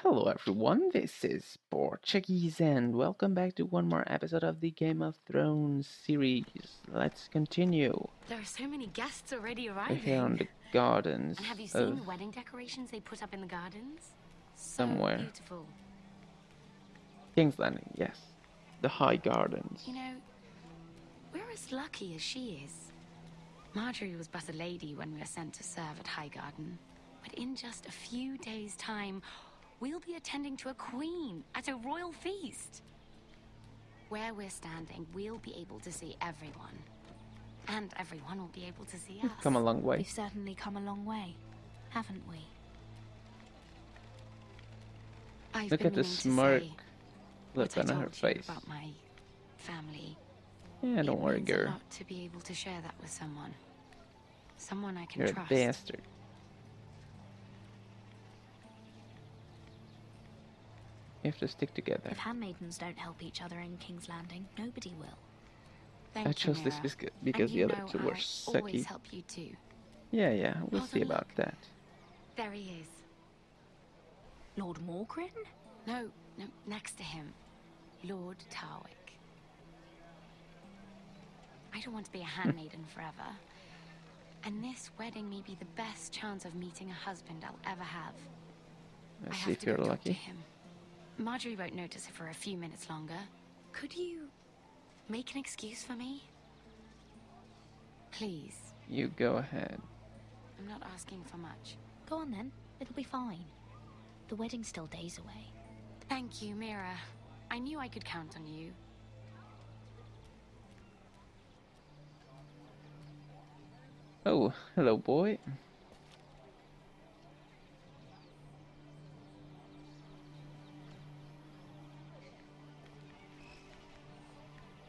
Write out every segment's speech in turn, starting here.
Hello everyone, this is Portuguese and welcome back to one more episode of the Game of Thrones series. Let's continue. There are so many guests already We're here on arriving. the gardens And have you seen of the wedding decorations they put up in the gardens? So somewhere. beautiful. King's Landing, yes. The High Gardens. You know, we're as lucky as she is. Marjorie was but a lady when we were sent to serve at Highgarden. But in just a few days' time, we'll be attending to a queen at a royal feast. Where we're standing, we'll be able to see everyone. And everyone will be able to see us. Come a long way. We've certainly come a long way, haven't we? I've Look been at the meaning to smirk say look what I on her told you face. about my family. Yeah, don't worry, It means a girl. lot to be able to share that with someone. Someone I can You're trust. a bastard. You have to stick together. If handmaidens don't help each other in King's Landing, nobody will. Thank I you, chose this Mira. because And the you other know two were I'll always sucky. help you too. Yeah, we'll Hold see on, about look. that. There he is. Lord Morgrin? No, next to him. Lord Tarwick. I don't want to be a handmaiden forever. And this wedding may be the best chance of meeting a husband I'll ever have. Let's I see have if to you're go talk to lucky. him. Marjorie won't notice it for a few minutes longer. Could you make an excuse for me? Please. You go ahead. I'm not asking for much. Go on then, it'll be fine. The wedding's still days away. Thank you, Mira. I knew I could count on you. Oh, hello, boy.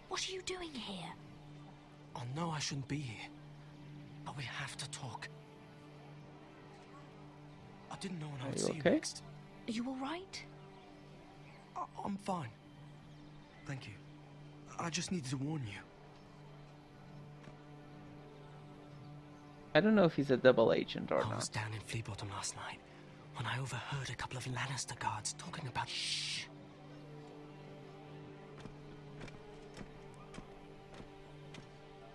What are you doing here? I know I shouldn't be here, but we have to talk. I didn't know when I Are would you see you okay? next. Are you alright? I'm fine. Thank you. I just needed to warn you. I don't know if he's a double agent or I was not. down in Fleabottom last night when I overheard a couple of Lannister guards talking about shh.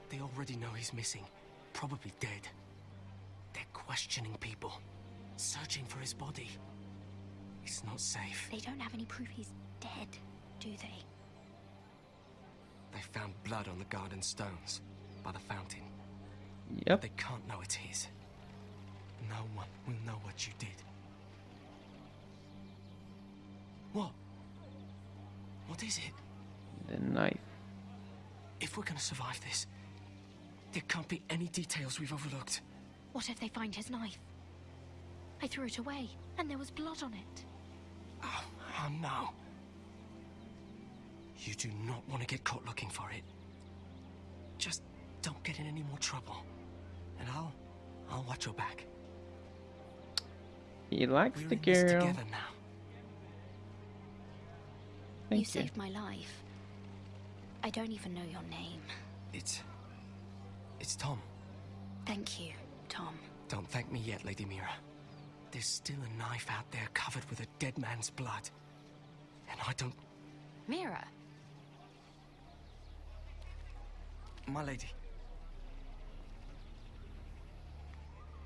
They already know he's missing, probably dead. They're questioning people, searching for his body. It's not safe. They don't have any proof he's dead, do they? They found blood on the garden stones by the fountain. Yep. They can't know it's his. No one will know what you did. What? What is it? The knife. If we're gonna survive this, there can't be any details we've overlooked. What if they find his knife? I threw it away, and there was blood on it. Oh no. You do not want to get caught looking for it. Just don't get in any more trouble. And I'll watch your back. He likes We're the in this girl. together now. Thank You saved my life. I don't even know your name. It's Tom. Thank you, Tom. Don't thank me yet, Lady Mira. There's still a knife out there covered with a dead man's blood. And I don't... Mira, My lady.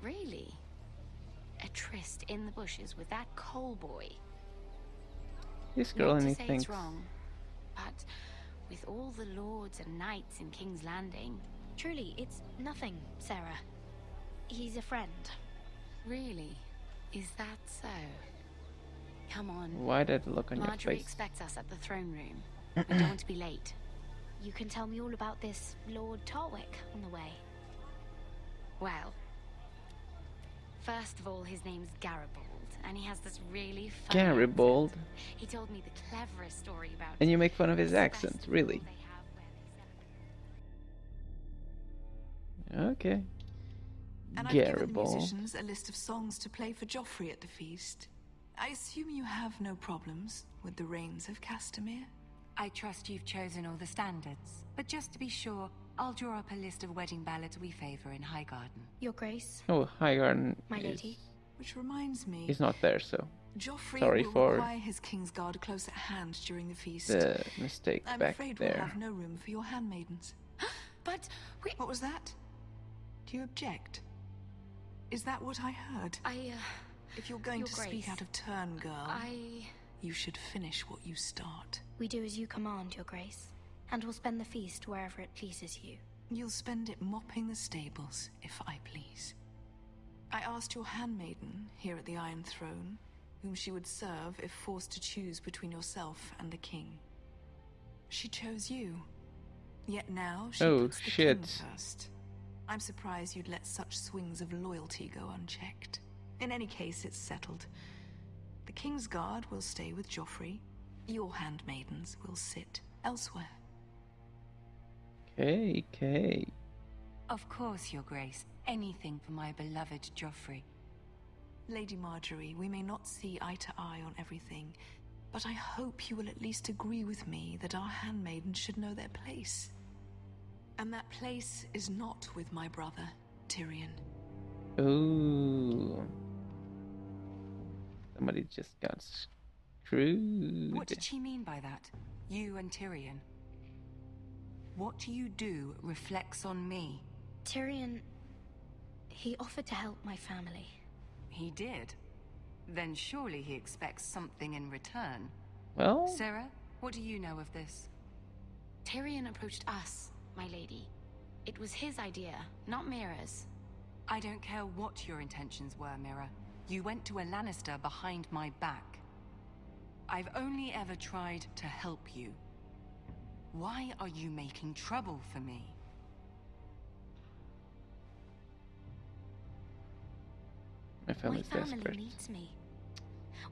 really? A tryst in the bushes with that coal boy? This girl Not and to he say thinks. it's wrong, but with all the lords and knights in King's Landing, Truly, it's nothing, Sarah. He's a friend. really? Is that so? Come on. Why that look on Marjorie your face? expects us at the throne room. We don't want to be late. You can tell me all about this Lord Tarwick on the way. Well, first of all, his name's Garibold, and he has this really funny Garibold? accent. He told me the cleverest story about And you make fun of his this accent, festival really? they have where they Okay. And I've given the Garibold. musicians a list of songs to play for Joffrey at the feast. I assume you have no problems with the Rains of Castamere? I trust you've chosen all the standards, but just to be sure, I'll draw up a list of wedding ballads we favor in Highgarden. Your Grace, Oh, Highgarden my is, lady. Which reminds me, is not there, so. Joffrey Sorry will for require his Kingsguard close at hand during the feast. the mistake I'm back afraid we'll there. have no room for your handmaidens. But we... What was that? Do you object? Is that what I heard? If you're going Your to Grace, speak out of turn, girl, you should finish what you start. We do as you command, Your Grace, and we'll spend the feast wherever it pleases you. You'll spend it mopping the stables, if I please. I asked your handmaiden here at the Iron Throne whom she would serve if forced to choose between yourself and the king. She chose you. Yet now she puts the king first. I'm surprised you'd let such swings of loyalty go unchecked. In any case, it's settled. The Kingsguard will stay with Joffrey. Your handmaidens will sit elsewhere. Okay. Of course, Your Grace. Anything for my beloved Joffrey. Lady Marjorie, we may not see eye to eye on everything, but I hope you will at least agree with me that our handmaidens should know their place. And that place is not with my brother, Tyrion. Ooh. Somebody just got screwed. What did she mean by that? You and Tyrion? What you do reflects on me. Tyrion... he offered to help my family. He did? Then surely he expects something in return. Well... Sarah, what do you know of this? Tyrion approached us, my lady. It was his idea, not Mira's. I don't care what your intentions were, Mira. You went to a Lannister behind my back. I've only ever tried to help you. Why are you making trouble for me? My family's My family desperate. needs me.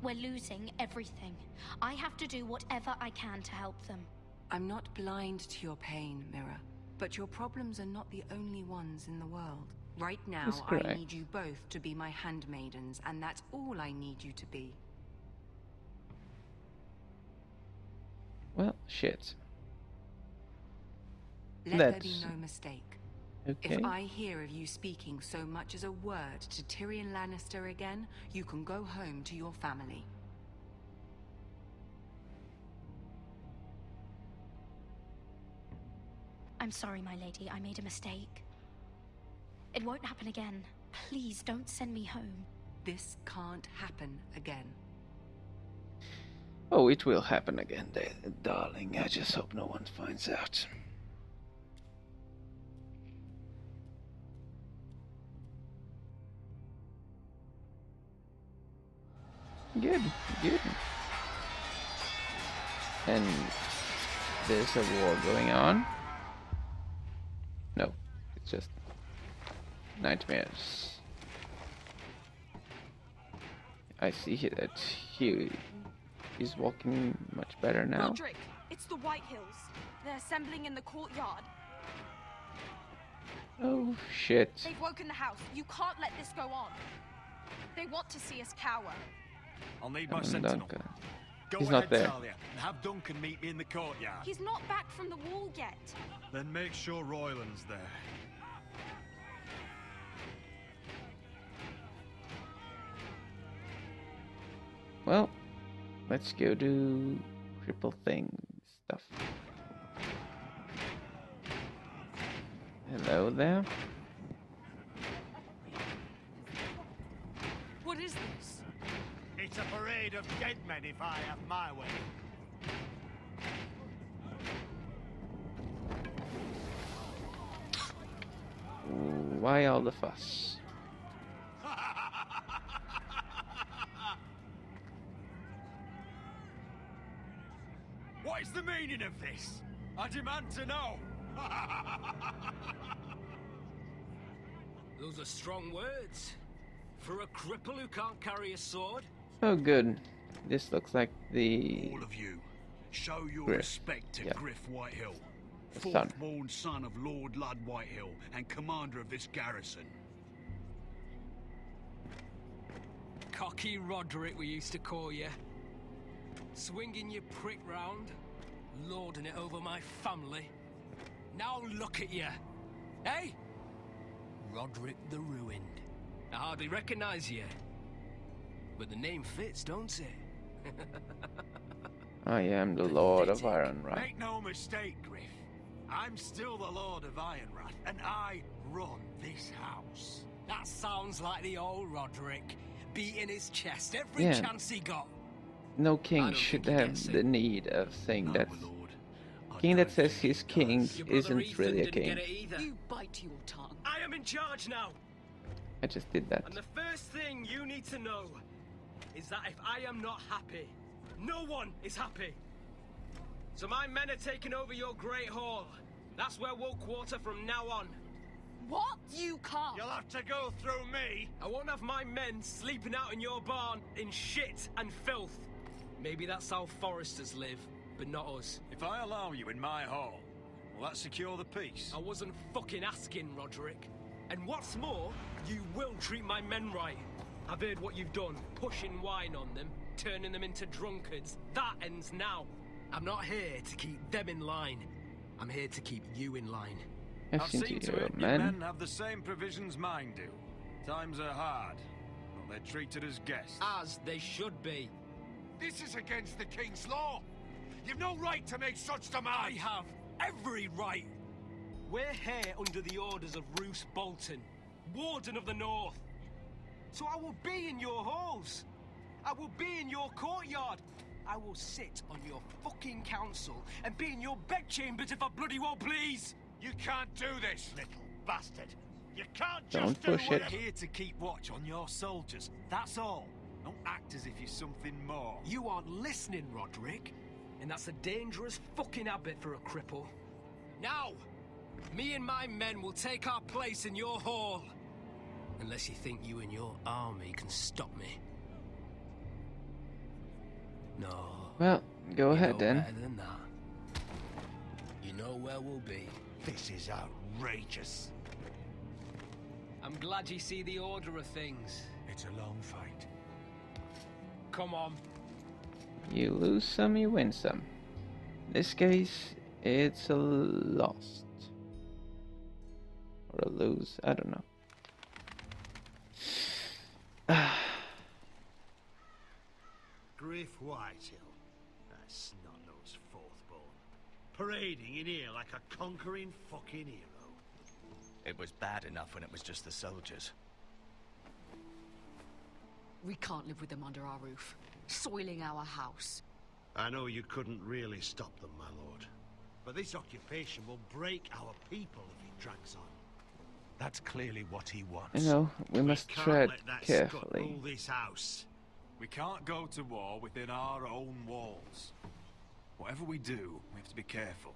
We're losing everything. I have to do whatever I can to help them. I'm not blind to your pain, Mira. But your problems are not the only ones in the world. Right now, That's I correct. need you both to be my handmaidens, and that's all I need you to be. Well, shit. Let there Let's- be no mistake. Okay. If I hear of you speaking so much as a word to Tyrion Lannister again, you can go home to your family. I'm sorry, my lady. I made a mistake. It won't happen again. Please don't send me home. This can't happen again. Oh, it will happen again, darling. I just hope no one finds out. Good, good. And there's a war going on. No, it's just nightmares. I see that he's walking much better now. Roderick, it's the White Hills. They're assembling in the courtyard. Oh shit. They've woken the house. You can't let this go on. They want to see us cower. I'll need my Come on, sentinel. Duncan. Go He's ahead, not there. Talia, and have Duncan meet me in the courtyard. He's not back from the wall yet. Then make sure Royland's there. Well, let's go do cripple thing stuff. Hello there. What is this? It's a parade of dead men if I have my way. Why all the fuss? What is the meaning of this? I demand to know. Those are strong words. For a cripple who can't carry a sword? Oh good. This looks like the All of you, show your Griff. respect to Yeah. Griff Whitehill, The son. fourth-born son of Lord Lud Whitehill and commander of this garrison. Cocky Roderick, we used to call you. Swinging your prick round, lording it over my family. Now look at you. Hey? Roderick the Ruined. I hardly recognize you. but the name fits, don't it? I am the Lord of Ironrath. Make no mistake, Griff. I'm still the Lord of Ironrath, and I run this house. That sounds like the old Roderick, beating his chest every Yeah. chance he got. No I king don't should think he have gets the it. need of saying No, that. my lord. I King that don't says think he's he king does. Your brother isn't Ethan really a didn't get king. it either. You bite your tongue. I am in charge now. I just did that. And the first thing you need to know is that if I am not happy, no one is happy. So my men are taking over your Great Hall. That's where we'll quarter from now on. What? You can't. You'll have to go through me. I won't have my men sleeping out in your barn in shit and filth. Maybe that's how foresters live, but not us. If I allow you in my hall, will that secure the peace? I wasn't fucking asking, Roderick. And what's more, you will treat my men right. I've heard what you've done, pushing wine on them, turning them into drunkards. That ends now. I'm not here to keep them in line. I'm here to keep you in line. I've seen seen to to you, it your man. men have the same provisions mine do. Times are hard, but they're treated as guests. As they should be. This is against the King's law. You've no right to make such I demands. have every right. We're here under the orders of Roose Bolton, Warden of the North. So I will be in your halls. I will be in your courtyard. I will sit on your fucking council and be in your bedchambers if I bloody well please. You can't do this, little bastard. You can't Don't just do push what it. Here to keep watch on your soldiers. That's all. Don't act as if you're something more. You aren't listening, Roderick. And that's a dangerous fucking habit for a cripple. Now, me and my men will take our place in your hall. Unless you think you and your army can stop me. No. Well, go you ahead know then. better than that. You know where we'll be. This is outrageous. I'm glad you see the order of things. It's a long fight. Come on. You lose some, you win some. In this case, it's a lost. Or a lose, I don't know. Griff Whitehill, that snot-nosed fourth-born, parading in here like a conquering fucking hero. It was bad enough when it was just the soldiers. We can't live with them under our roof, soiling our house. I know you couldn't really stop them, my lord, but this occupation will break our people if it drags on. That's clearly what he wants. You know, we must Can't tread let that scut carefully. rule this house. We can't go to war within our own walls. Whatever we do, we have to be careful.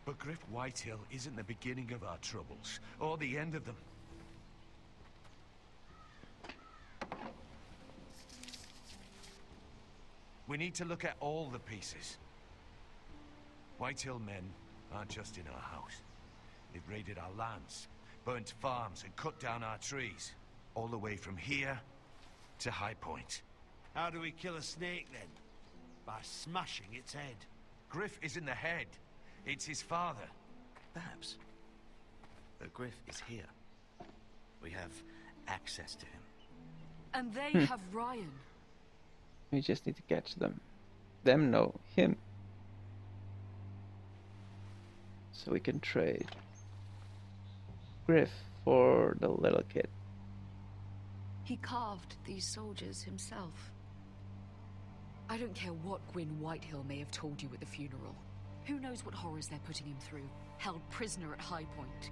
But Griff Whitehill isn't the beginning of our troubles, or the end of them. We need to look at all the pieces. Whitehill men aren't just in our house. They've raided our lands, burnt farms, and cut down our trees. All the way from here to High Point. How do we kill a snake, then? By smashing its head. Griff isn't the head. It's his father. Perhaps. But Griff is here. We have access to him. And they have Ryan. We just need to catch them. Them know him. So we can trade Griff for the little kid. He carved these soldiers himself. I don't care what Gwyn Whitehill may have told you at the funeral. Who knows what horrors they're putting him through, held prisoner at High Point.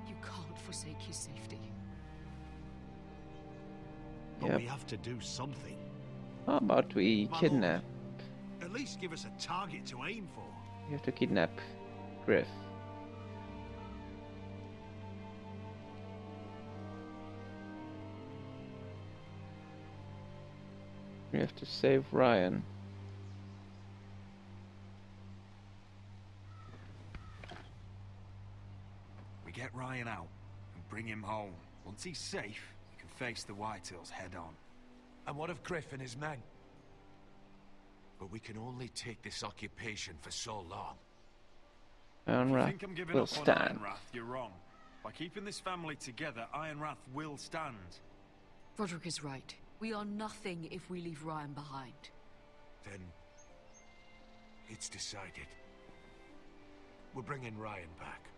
You can't forsake his safety. But Yep. we have to do something. How about we My kidnap? At least give us a target to aim for. We have to kidnap Griff. We have to save Ryan. We get Ryan out and bring him home. Once he's safe, we can face the Whitehills head on. And what of Griff and his men? But we can only take this occupation for so long. If you Ironrath think I'm giving will up on stand. Ironrath, you're wrong. By keeping this family together, Ironrath will stand. Roderick is right. We are nothing if we leave Ryan behind. Then it's decided. We're bringing Ryan back.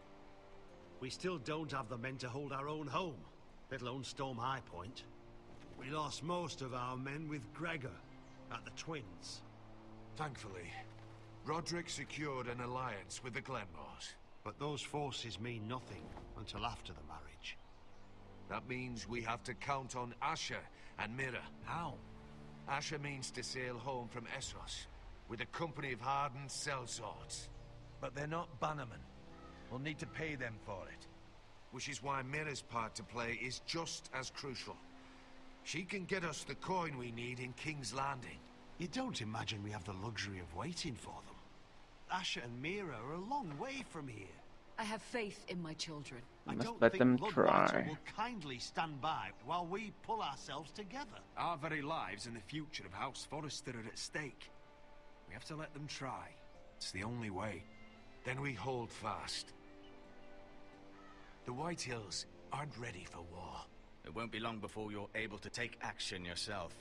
We still don't have the men to hold our own home, let alone storm High Point. We lost most of our men with Gregor at the Twins. Thankfully, Roderick secured an alliance with the Glenmores. But those forces mean nothing until after the marriage. That means we have to count on Asher and Mira. How? Asher means to sail home from Essos with a company of hardened sellswords. But they're not bannermen. We'll need to pay them for it. Which is why Mira's part to play is just as crucial. She can get us the coin we need in King's Landing. You don't imagine we have the luxury of waiting for them? Asher and Mira are a long way from here. I have faith in my children. You I must don't let think them Blood try. Whiter will kindly stand by while we pull ourselves together. Our very lives and the future of House Forrester are at stake. We have to let them try. It's the only way. Then we hold fast. The White Hills aren't ready for war. It won't be long before you're able to take action yourself.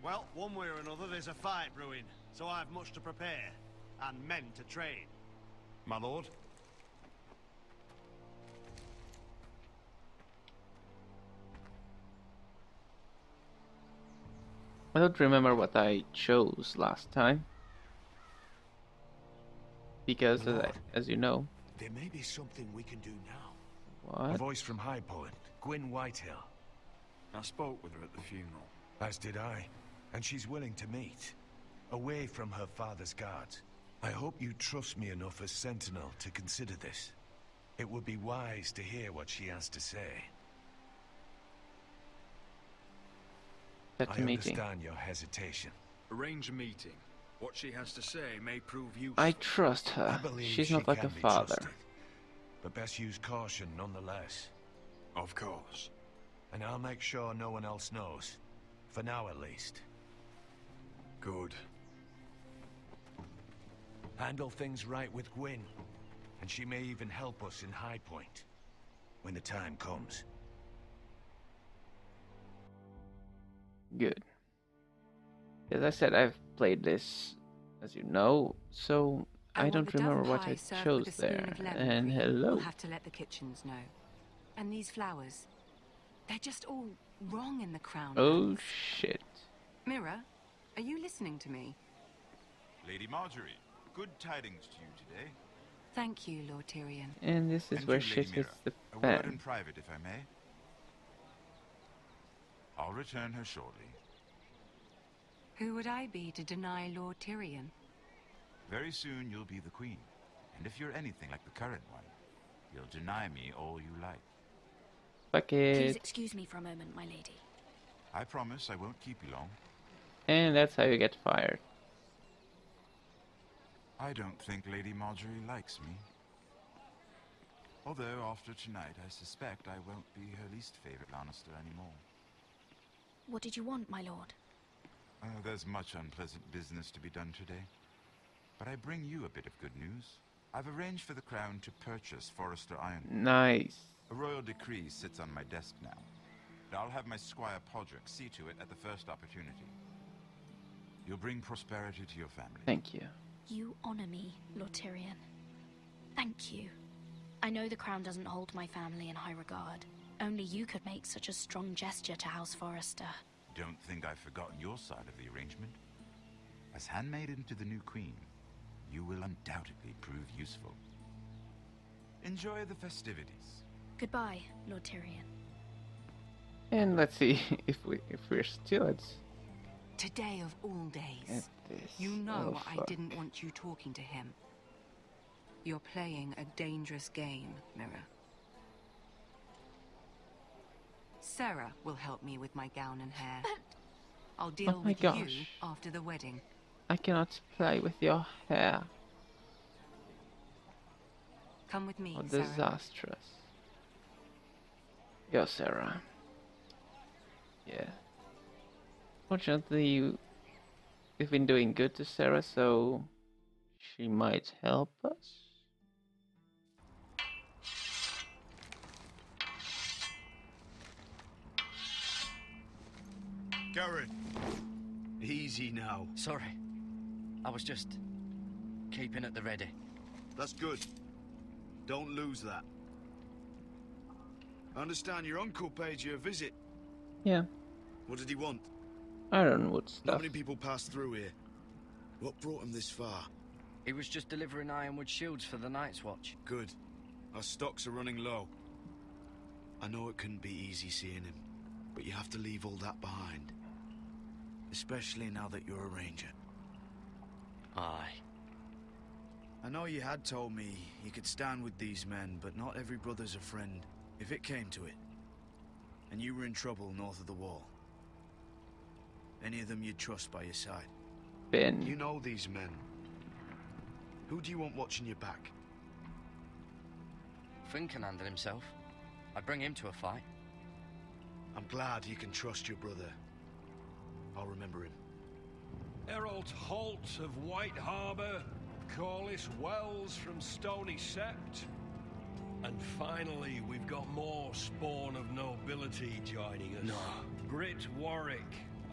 Well, one way or another, there's a fight brewing, so I have much to prepare, and men to train. My lord? I don't remember what I chose last time. Because, as you know... There may be something we can do now. What? A voice from High Point, Gwyn Whitehill. I spoke with her at the funeral. As did I. And she's willing to meet. Away from her father's guards. I hope you trust me enough as Sentinel to consider this. It would be wise to hear what she has to say. That's a I meeting. understand your hesitation. Arrange a meeting. What she has to say may prove useful. I trust her. I believe She's she not like can a be father. trusted. But best use caution nonetheless. Of course. And I'll make sure no one else knows. For now, at least. Good. Handle things right with Gwyn. And she may even help us in High Point. When the time comes. Good. As I said, I've played this, as you know, so I want don't the dove remember what pie I served chose with a spoon there. of lemon And cream. hello. We'll have to let the kitchens know. And these flowers, they're just all wrong in the crown. Oh shit. Mira, are you listening to me? Lady Marjorie, good tidings to you today. Thank you, Lord Tyrion. And this is And where you, shit Lady hits the Mira. A word in fan. private, if I may. I'll return her shortly. Who would I be to deny Lord Tyrion? Very soon you'll be the queen. And if you're anything like the current one, you'll deny me all you like. Fuck Please it. excuse me for a moment, my lady. I promise I won't keep you long. And that's how you get fired. I don't think Lady Marjorie likes me. Although, after tonight, I suspect I won't be her least favorite Lannister anymore. What did you want, my lord? There's much unpleasant business to be done today. But I bring you a bit of good news. I've arranged for the Crown to purchase Forrester Iron. Nice. A royal decree sits on my desk now. I'll have my squire Podrick see to it at the first opportunity. You'll bring prosperity to your family. Thank you. You honor me, Lord Tyrion. Thank you. I know the crown doesn't hold my family in high regard. Only you could make such a strong gesture to House Forrester. Don't think I've forgotten your side of the arrangement. As handmaiden to the new queen, you will undoubtedly prove useful. Enjoy the festivities. Goodbye, Lord Tyrion. And let's see if we're still at Today of all days. this. You know Oh, I fuck. didn't want you talking to him. You're playing a dangerous game, Mira. Sarah will help me with my gown and hair. I'll deal Oh my with you gosh. after the wedding. I cannot play with your hair. Come with me, How Sarah. disastrous. Go, Sarah. Yeah. Fortunately, we've been doing good to Sarah, so she might help us. Garrett. Easy now. Sorry. I was just keeping at the ready. That's good. Don't lose that. I understand your uncle paid you a visit. Yeah. What did he want? Ironwood Not stuff. many people pass through here. What brought him this far? He was just delivering ironwood shields for the Night's Watch. Good. Our stocks are running low. I know it couldn't be easy seeing him, but you have to leave all that behind. Especially now that you're a ranger. Aye. I know you had told me you could stand with these men, but not every brother's a friend, if it came to it. And you were in trouble north of the wall. Any of them you'd trust by your side. Ben. You know these men. Who do you want watching your back? Finn can handle himself. I'd bring him to a fight. I'm glad you can trust your brother. I'll remember him. Errol Holt of White Harbour, Corliss Wells from Stony Sept. And finally, we've got more spawn of nobility joining us. No. Britt Warwick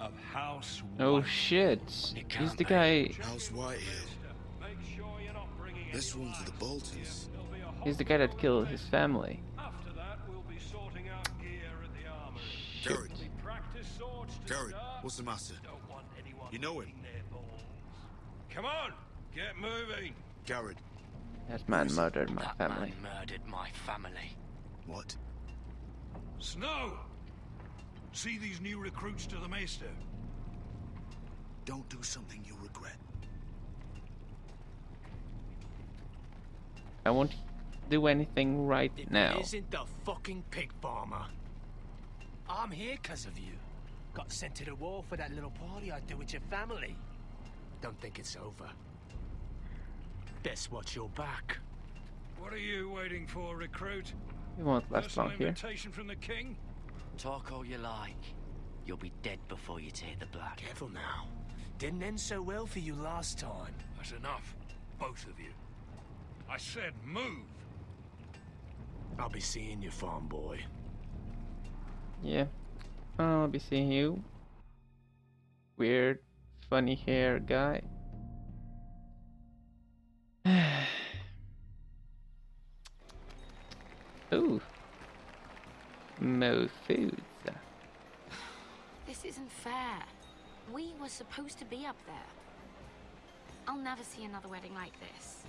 of House Oh White. shit. He's the guy. House Whitehill. Make sure you're not bringing This anyone one's for the else Boltons. here. There'll be a He's the guy that killed his family. After that, we'll be sorting out gear at the armory. Garrett. We practice swords to Garrett, start. what's the matter? Don't want anyone You know him? licking their balls. Come on, get moving. Garrett. That man murdered my That family. man murdered my family. What? Snow! See these new recruits to the Maester? Don't do something you'll regret. I won't do anything right If now. it isn't the fucking pig farmer. I'm here because of you. Got sent to the war for that little party I do with your family. Don't think it's over. Best watch your back. What are you waiting for, recruit? We won't last Personal long here. invitation from the king? Talk all you like. You'll be dead before you take the black. Careful now. Didn't end so well for you last time. That's enough, both of you. I said move. I'll be seeing you, farm boy. Yeah. I'll be seeing you. Weird, funny hair guy. Ooh. Mo foods. This isn't fair. We were supposed to be up there. I'll never see another wedding like this.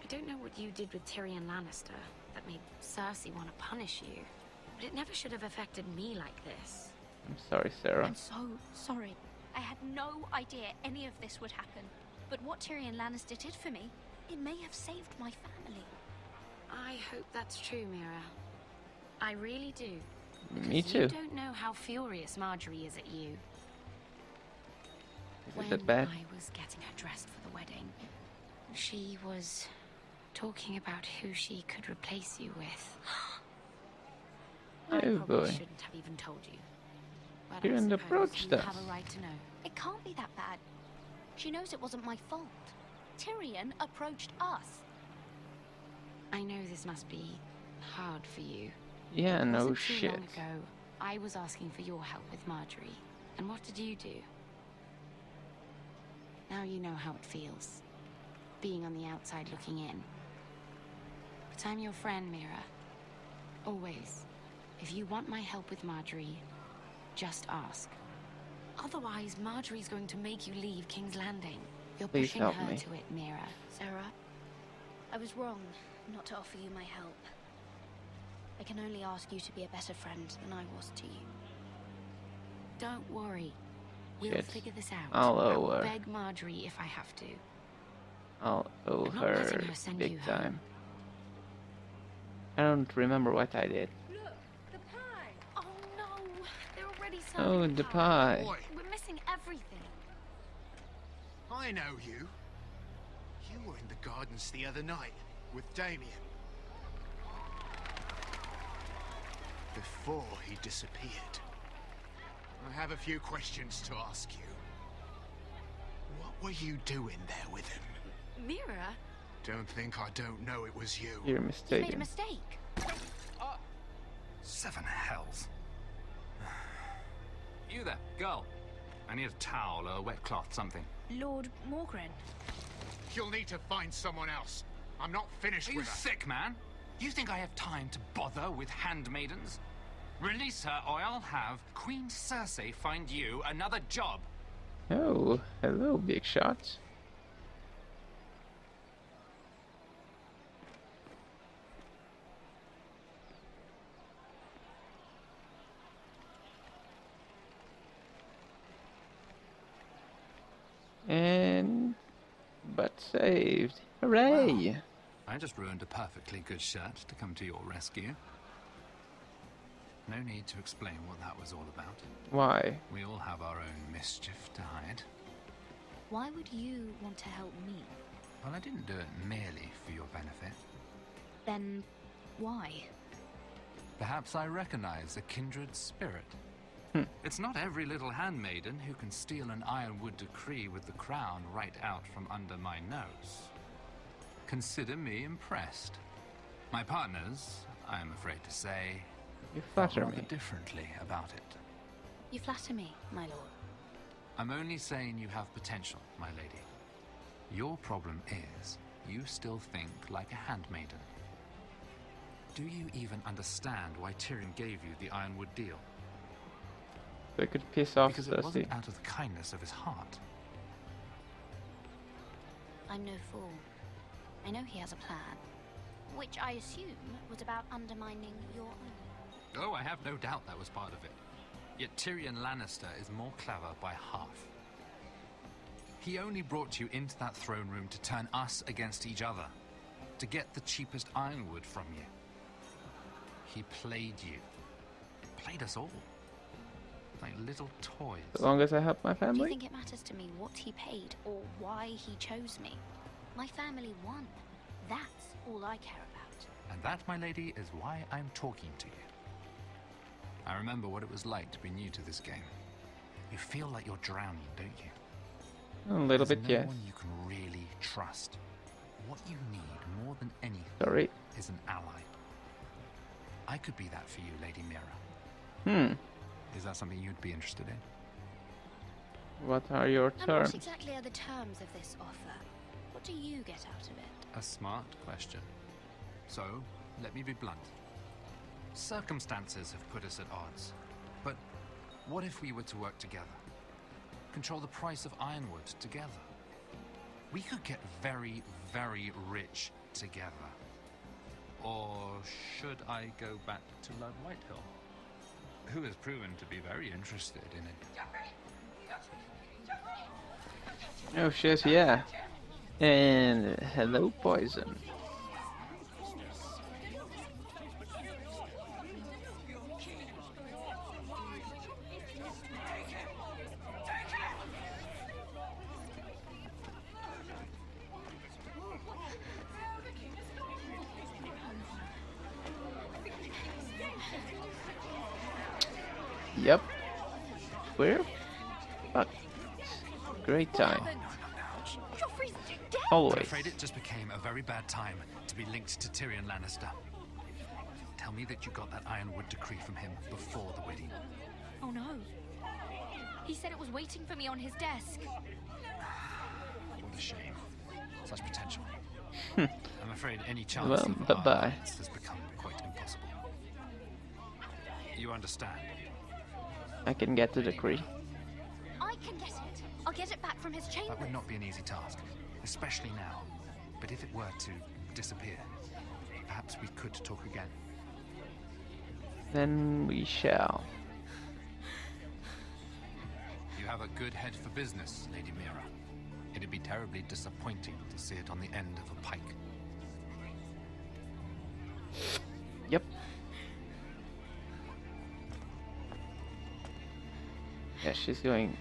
I don't know what you did with Tyrion Lannister that made Cersei want to punish you, but it never should have affected me like this. I'm sorry, Sarah. I'm so sorry. I had no idea any of this would happen. But what Tyrion Lannister did for me, it may have saved my family. I hope that's true, Mira. I really do. Me Because you too. don't know how furious Marjorie is at you. Is When it that bad? I was getting her dressed for the wedding, she was talking about who she could replace you with. I Oh probably boy. shouldn't have even told you. But You I didn't suppose approach you them. have a right to know. It can't be that bad. She knows it wasn't my fault. Tyrion approached us. I know this must be hard for you. Yeah, It no wasn't too shit. long ago, I was asking for your help with Marjorie. And what did you do? Now you know how it feels. Being on the outside looking in. But I'm your friend, Mira. Always. If you want my help with Marjorie, just ask. Otherwise, Marjorie's going to make you leave King's Landing. You're Please pushing help her me. to it, Mira. Sarah, I was wrong not to offer you my help. I can only ask you to be a better friend than I was to you. Don't worry. We'll Shit. figure this out. I'll owe I'll her. beg Marjorie if I have to. I'll owe I'm not her letting her send big you home. time. I don't remember what I did. Look, the pie. Oh no! They're already Oh, serving the pie. Boy, We're missing everything. I know you. You were in the gardens the other night with Damien. Before he disappeared. I have a few questions to ask you. What were you doing there with him? Mira? Don't think I don't know it was you. You're You made a mistaken. mistake. Seven hells. You there, girl. I need a towel or a wet cloth, something. Lord Morgren. You'll need to find someone else. I'm not finished Are with you her. sick, man? You think I have time to bother with handmaidens? Release her, or I'll have Queen Cersei find you another job. Oh, hello, big shot. And but saved. Hooray! Wow. I just ruined a perfectly good shirt to come to your rescue. No need to explain what that was all about. Why? We all have our own mischief to hide. Why would you want to help me? Well, I didn't do it merely for your benefit. Then why? Perhaps I recognize a kindred spirit. It's not every little handmaiden who can steal an ironwood decree with the crown right out from under my nose. Consider me impressed. My partners, I am afraid to say, you flatter me me differently about it. You flatter me, my lord. I'm only saying you have potential, my lady. Your problem is, you still think like a handmaiden. Do you even understand why Tyrion gave you the ironwood deal? They could piss off because it Cersei. wasn't out of the kindness of his heart. I'm no fool. I know he has a plan, which I assume was about undermining your own. Oh, I have no doubt that was part of it. Yet Tyrion Lannister is more clever by half. He only brought you into that throne room to turn us against each other, to get the cheapest ironwood from you. He played you. Played us all. Like little toys. As long as I help my Do you family? think it matters to me what he paid or why he chose me? My family won. That's all I care about. And that, my lady, is why I'm talking to you. I remember what it was like to be new to this game. You feel like you're drowning, don't you? A little There's bit, no yes. one you can really trust. What you need more than anything Sorry. is an ally. I could be that for you, Lady Hmm. Mira. Is that something you'd be interested in? What are your And terms? what exactly are the terms of this offer? What do you get out of it? A smart question. So, let me be blunt. Circumstances have put us at odds. But what if we were to work together? Control the price of ironwood together? We could get very, very rich together. Or should I go back to Lord Whitehill, who has proven to be very interested in it? Oh shit, yeah. And hello, Poison. Yep. We're fucked. Great time. I'm Always. afraid it just became a very bad time to be linked to Tyrion Lannister. Tell me that you got that ironwood decree from him before the wedding. Oh no. He said it was waiting for me on his desk. What a shame. Such potential. I'm afraid any chance Well, of bye-bye. our alliance has become quite impossible. You understand? I can get the decree. I can get it. I'll get it back from his chamber. That would not be an easy task, especially now. But if it were to disappear, perhaps we could talk again. Then we shall. You have a good head for business, Lady Mira. It'd be terribly disappointing to see it on the end of a pike. Yep. Yeah, she's going.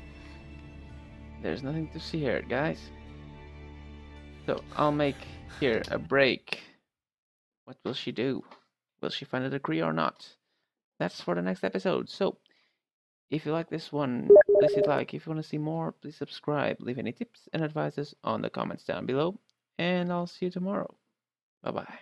There's nothing to see here, guys. So I'll make here a break. What will she do? Will she find a decree or not? That's for the next episode. So if you like this one, please hit like. If you want to see more, please subscribe. Leave any tips and advices on the comments down below. And I'll see you tomorrow. Bye bye.